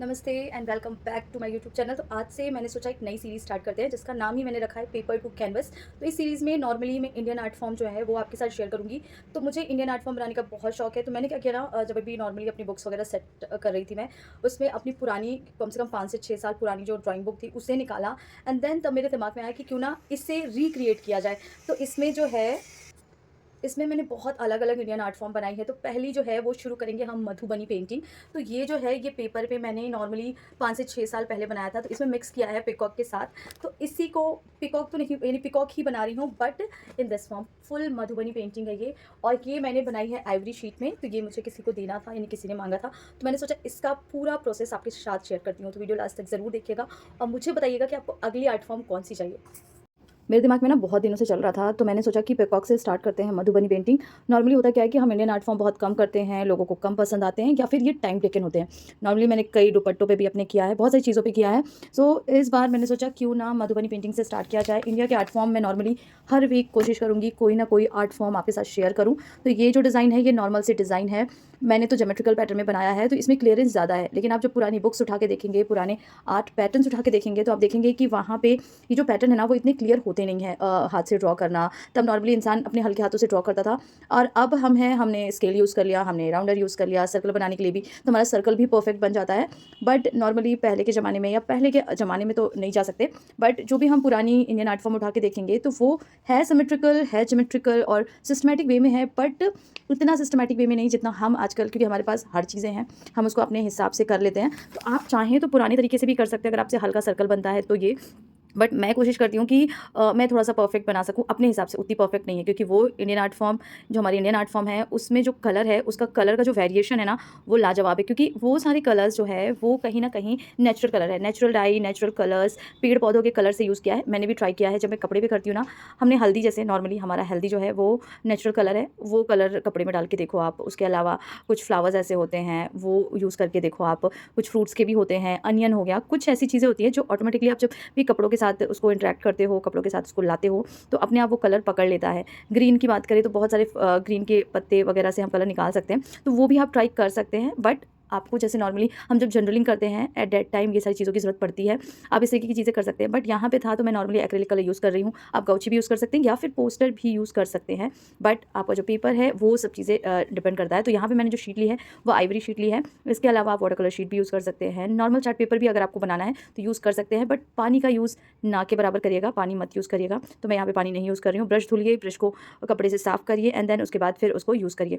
नमस्ते and welcome back to my YouTube channel. तो आज से मैंने सोचा एक नई सीरीज़ स्टार्ट करते हैं जिसका नाम ही मैंने रखा है पेपर टू कैनवस। तो इस सीरीज़ में नॉर्मली मैं इंडियन आर्ट फॉर्म जो है वो आपके साथ शेयर करूंगी। तो मुझे इंडियन आर्ट फॉर्म बनाने का बहुत शौक है। तो मैंने क्या किया ना, जब भी नॉर्मली अपनी बुक्स वगैरह सेट कर रही थी मैं, उसमें अपनी पुरानी कम से कम 5 से 6 साल पुरानी जो ड्राइंग बुक थी उसे निकाला। एंड देन तब मेरे दिमाग में आया कि क्यों ना इससे रिक्रिएट किया जाए। तो इसमें जो है, इसमें मैंने बहुत अलग-अलग इंडियन आर्ट फॉर्म बनाई है। तो पहली जो है वो शुरू करेंगे हम मधुबनी पेंटिंग। तो ये जो है ये पेपर पे मैंने नॉर्मली 5 से 6 साल पहले बनाया था। तो इसमें मिक्स किया है पीकॉक के साथ। तो इसी को पीकॉक तो नहीं, यानी पीकॉक ही बना रही हूँ but in this form full Madhubani painting है ये। और ये मैंने बनाई है आइवरी शीट में। तो ये मुझे किसी को देना था, यानी किसी ने माँगा था। तो मैंने सोचा इसका पूरा प्रोसेस आपके साथ शेयर करती हूँ। तो वीडियो लास्ट तक ज़रूर देखिएगा और मुझे बताइएगा कि आपको अगली आर्ट फॉर्म कौन-सी चाहिए। मेरे दिमाग में ना बहुत दिनों से चल रहा था, तो मैंने सोचा कि पीकॉक से स्टार्ट करते हैं मधुबनी पेंटिंग। नॉर्मली होता क्या है कि हम इंडियन आर्ट फॉर्म बहुत कम करते हैं, लोगों को कम पसंद आते हैं या फिर ये टाइम टेकन होते हैं। नॉर्मली मैंने कई दुपट्टों पे भी अपने किया है, बहुत सारी चीज़ों पे किया है। सो इस बार मैंने सोचा क्यों ना मधुबनी पेंटिंग से स्टार्ट किया जाए। इंडिया के आर्ट फॉर्म में नॉर्मली हर वीक कोशिश करूँगी कोई ना कोई आर्ट फॉर्म आपके साथ शेयर करूँ। तो ये जो डिज़ाइन है ये नॉर्मल से डिज़ाइन है, मैंने तो ज्योमेट्रिकल पैटर्न में बनाया है, तो इसमें क्लियरेंस ज़्यादा है। लेकिन आप जब पुरानी बुक्स उठा के देखेंगे, पुराने आर्ट पैटर्न्स उठा के देखेंगे, तो आप देखेंगे कि वहाँ पे ये जो पैटर्न है ना वो इतने क्लियर होते नहीं हैं। हाथ से ड्रॉ करना, तब नॉर्मली इंसान अपने हल्के हाथों से ड्रॉ करता था। और अब हमने स्केल यूज़ कर लिया, हमने राउंडर यूज़ कर लिया सर्कल बनाने के लिए भी, तो हमारा सर्कल भी परफेक्ट बन जाता है। बट नॉर्मली पहले के ज़माने में, या पहले के ज़माने में तो नहीं जा सकते, बट जो भी हम पुरानी इंडियन आर्ट फॉर्म उठा के देखेंगे तो वो है सिमेट्रिकल, है ज्योमेट्रिकल और सिस्टमैटिक वे में है। बट उतना सिस्टमैटिक वे में नहीं जितना हम आजकल, क्योंकि हमारे पास हर चीज़ें हैं, हम उसको अपने हिसाब से कर लेते हैं। तो आप चाहें तो पुराने तरीके से भी कर सकते हैं, अगर आपसे हल्का सर्कल बनता है तो ये। बट मैं कोशिश करती हूँ कि मैं थोड़ा-सा परफेक्ट बना सकूँ अपने हिसाब से। उतनी परफेक्ट नहीं है, क्योंकि वो इंडियन आर्ट फॉर्म, जो हमारी इंडियन आर्ट फॉर्म है उसमें जो कलर है, उसका कलर का जो वेरिएशन है ना वो लाजवाब है। क्योंकि वो सारे कलर्स जो है वो कहीं न कहीं नेचुरल कलर है, नेचुरल डाई, नेचुरल कलर्स, पेड़-पौधों के कलर से यूज़ किया है। मैंने भी ट्राई किया है, जब मैं कपड़े पे करती हूँ ना, हमने हल्दी, जैसे नॉर्मली हमारा हल्दी जो है वो नेचुरल कलर है, वो कलर कपड़े में डाल के देखो आप। उसके अलावा कुछ फ्लावर्स ऐसे होते हैं वो यूज़ करके देखो आप, कुछ फ्रूट्स के भी होते हैं, अनियन हो गया, कुछ ऐसी चीज़ें होती हैं जो ऑटोमेटिकली आप जब भी कपड़ों के साथ उसको इंटरैक्ट करते हो, कपड़ों के साथ उसको लाते हो, तो अपने आप वो कलर पकड़ लेता है। ग्रीन की बात करें तो बहुत सारे ग्रीन के पत्ते वगैरह से हम कलर निकाल सकते हैं, तो वो भी आप ट्राई कर सकते हैं। बट आपको जैसे नॉर्मली हम जब जर्नलिंग करते हैं एट दैट टाइम ये सारी चीज़ों की ज़रूरत पड़ती है, आप इस तरीके की चीज़ें कर सकते हैं। बट यहाँ पे था तो मैं नॉर्मली एक्रेलिक कलर यूज़ कर रही हूँ। आप गाउची भी यूज़ कर सकते हैं या फिर पोस्टर भी यूज़ कर सकते हैं, बट आपका जो पेपर है वो सब चीज़ें डिपेंड करता है। तो यहाँ पे मैंने जो शीट ली है वो आइवरी शीट ली है। इसके अलावा आप वाटर कलर शीट भी यूज़ कर सकते हैं, नॉर्मल चार्ट पेपर भी अगर आपको बनाना है तो यूज़ कर सकते हैं। बट पानी का यूज़ ना के बराबर करिएगा, पानी मत यूज़ करिएगा। तो मैं यहाँ पे पानी नहीं यूज़ कर रही हूँ। ब्रश धुलिए, ब्रश को कपड़े से साफ़ करिए एंड देन उसके बाद फिर उसको यूज़ करिए।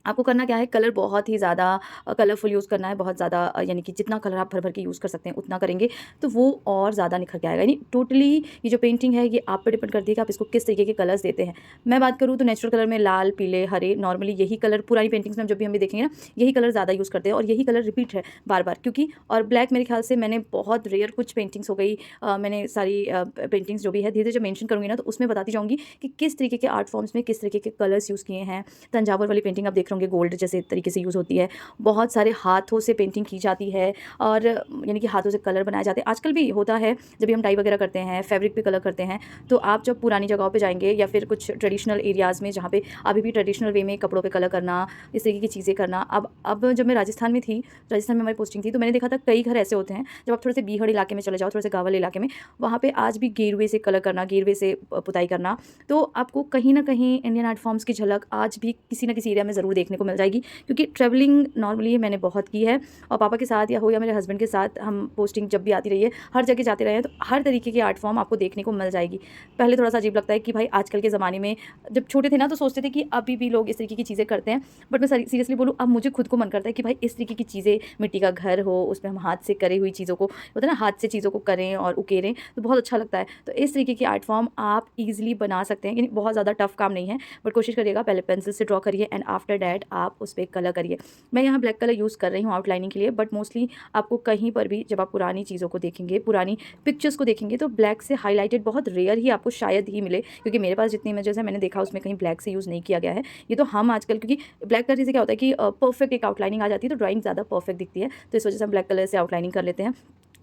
आपको करना क्या है, कलर बहुत ही ज़्यादा कलरफुल यूज़ करना है, बहुत ज़्यादा यानी कि जितना कलर आप भर-भर के यूज़ कर सकते हैं उतना करेंगे तो वो और ज़्यादा निखर के आएगा। यानी टोटली ये जो पेंटिंग है ये आप पे डिपेंड करती है कि आप इसको किस तरीके के कलर्स देते हैं। मैं बात करूँ तो नेचुरल कलर में लाल, पीले, हरे, नॉर्मली यही कलर पुरानी पेंटिंग्स में जब भी हम भी देखेंगे ना, यही कलर ज़्यादा यूज़ करते हैं और यही कलर रिपीट है बार-बार। क्योंकि और ब्लैक मेरे ख्याल से मैंने बहुत रेयर कुछ पेंटिंग्स हो गई, मैंने सारी पेंटिंग्स जो भी है धीरे-धीरे जब मेंशन करूँगी ना तो उसमें बताती जाऊँगी कि किस तरीके के आर्ट फॉर्म्स में किस तरीके के कलर्स यूज़ किए हैं। तंजावुर वाली पेंटिंग आप देख रहे होंगे, गोल्ड जैसे तरीके से यूज़ होती है। बहुत सारे हाथों से पेंटिंग की जाती है और यानी कि हाथों से कलर बनाए जाते हैं। आजकल भी होता है जब भी हम डाई वगैरह करते हैं, फैब्रिक पे कलर करते हैं, तो आप जब पुरानी जगहों पे जाएँगे या फिर कुछ ट्रेडिशनल एरियाज़ में जहाँ पे अभी भी ट्रेडिशनल वे में कपड़ों पे कलर करना, इस तरीके की चीज़ें करना। अब जब मैं राजस्थान में थी, राजस्थान में हमारी पोस्टिंग थी, तो मैंने देखा था कई घर ऐसे होते हैं, जब आप थोड़े से बीहड़ इलाके में चले जाओ, थोड़े से गाँव वाले इलाके में, वहाँ पे आज भी गेरुए से कलर करना, गेरुए से पुताई करना। तो आपको कहीं न कहीं इंडियन आर्ट फॉर्म्स की झलक आज भी किसी न किसी एरिया में ज़रूर देखने को मिल जाएगी। क्योंकि ट्रैवलिंग नॉर्मली मैंने बहुत की है और पापा के साथ या हो या मेरे हस्बैंड के साथ हम पोस्टिंग जब भी आती रही है, हर जगह जाते रहे हैं, तो हर तरीके की आर्ट फॉर्म आपको देखने को मिल जाएगी। पहले थोड़ा-सा अजीब लगता है कि भाई आजकल के ज़माने में, जब छोटे थे ना तो सोचते थे कि अभी भी लोग इस तरीके की चीज़ें करते हैं। बट मैं सीरियसली बोलूँ, अब मुझे खुद को मन करता है कि भाई इस तरीके की चीज़ें, मिट्टी का घर हो, उसमें हम हाथ से करी हुई चीज़ों को, होता है ना, हाथ से चीज़ों को करें और उकेरें, तो बहुत अच्छा लगता है। तो इस तरीके की आर्ट फॉर्म आप ईज़िली बना सकते हैं, यानी बहुत ज़्यादा टफ काम नहीं है। बट कोशिश करिएगा पहले पेंसिल से ड्रॉ करिए एंड आफ्टर दैट आप उस पे कलर करिए। मैं यहाँ ब्लैक कलर यूज़ कर रही हूँ आउटलाइनिंग के लिए, बट मोस्टली आपको कहीं पर भी जब आप पुरानी चीज़ों को देखेंगे, पुरानी पिक्चर्स को देखेंगे, तो ब्लैक से हाइलाइटेड बहुत रेयर ही आपको शायद ही मिले, क्योंकि मेरे पास जितनी इमेजेस हैं मैंने देखा उसमें कहीं ब्लैक से यूज़ नहीं किया गया है। ये तो हम आजकल, क्योंकि ब्लैक कलर से क्या होता है कि परफेक्ट एक आउटलाइनिंग आ जाती है, तो ड्राइंग ज़्यादा परफेक्ट दिखती है, तो इस वजह से हम ब्लैक कलर से आउटलाइनिंग कर लेते हैं।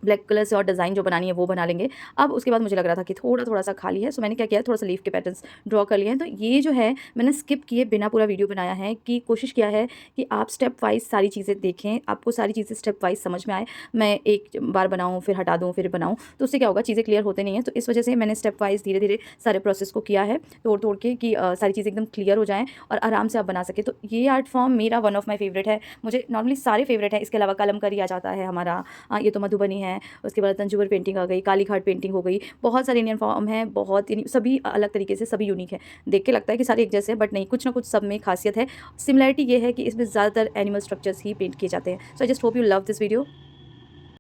ब्लैक कलर से और डिज़ाइन जो बनानी है वो बना लेंगे। अब उसके बाद मुझे लग रहा था कि थोड़ा-थोड़ा सा खाली है, सो मैंने क्या किया, थोड़ा-सा लीफ के पैटर्न्स ड्रॉ कर लिए हैं। तो ये जो है मैंने स्किप किए बिना पूरा वीडियो बनाया है, कि कोशिश किया है कि आप स्टेप वाइज़ सारी चीज़ें देखें, आपको सारी चीज़ें स्टेप वाइज़ समझ में आए। मैं एक बार बनाऊँ, फिर हटा दूँ, फिर बनाऊँ, तो उससे क्या होगा, चीज़ें क्लियर होते नहीं हैं। तो इस वजह से मैंने स्टेप वाइज़ धीरे-धीरे सारे प्रोसेस को किया है, तोड़-तोड़ के, कि सारी चीज़ें एकदम क्लियर हो जाएँ और आराम से आप बना सकें। तो ये आर्ट फॉर्म मेरा वन ऑफ माय फेवरेट है। मुझे नॉर्मली सारे फेवरेट हैं, इसके अलावा कलमकारी आ जाता है हमारा, ये तो मधुबनी है। उसके बाद तंजूर पेंटिंग आ गई, काली घाट पेंटिंग हो गई, बहुत सारे इंडियन फॉर्म हैं, बहुत यानी सभी अलग तरीके से, सभी यूनिक है। देख के लगता है कि सारे एक जैसे हैं, बट नहीं, कुछ ना कुछ सब में खासियत है। सिमिलैरिटी ये है कि इसमें ज़्यादातर एनिमल स्ट्रक्चर्स ही पेंट किए जाते हैं। So I just hope you love this video.